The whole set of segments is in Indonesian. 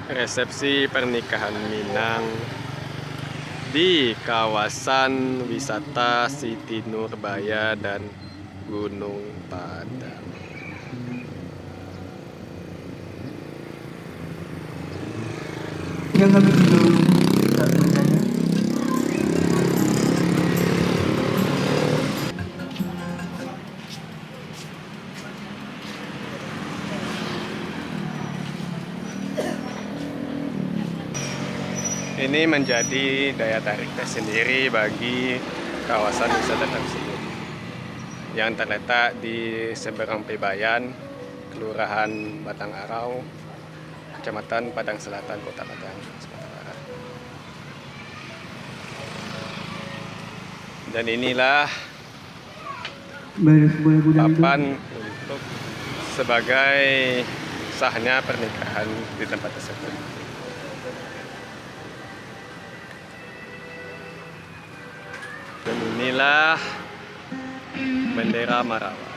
Resepsi pernikahan Minang di kawasan wisata Siti Nurbaya dan Gunung Padang. Yang kami dulu saat berjaya. Ini menjadi daya tarik tersendiri bagi kawasan wisata tersebut yang terletak di seberang Pebayan, Kelurahan Batang Arau, Kecamatan Padang Selatan, Kota Padang, Sumatera Barat. Dan inilah papan untuk sebagai sahnya pernikahan di tempat tersebut. Dan inilah bendera Marawa.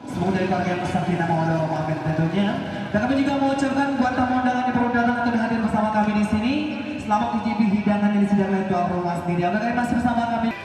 Semoga dari kakek yang besar kita mau ada amin tentunya. Dan kami juga mengucapkan buat tamu undangan yang baru datang untuk hadir bersama kami di sini. Selamat mencicipi hidangan yang disediakan oleh tuan rumah sendiri. Apakah kalian masih bersama kami?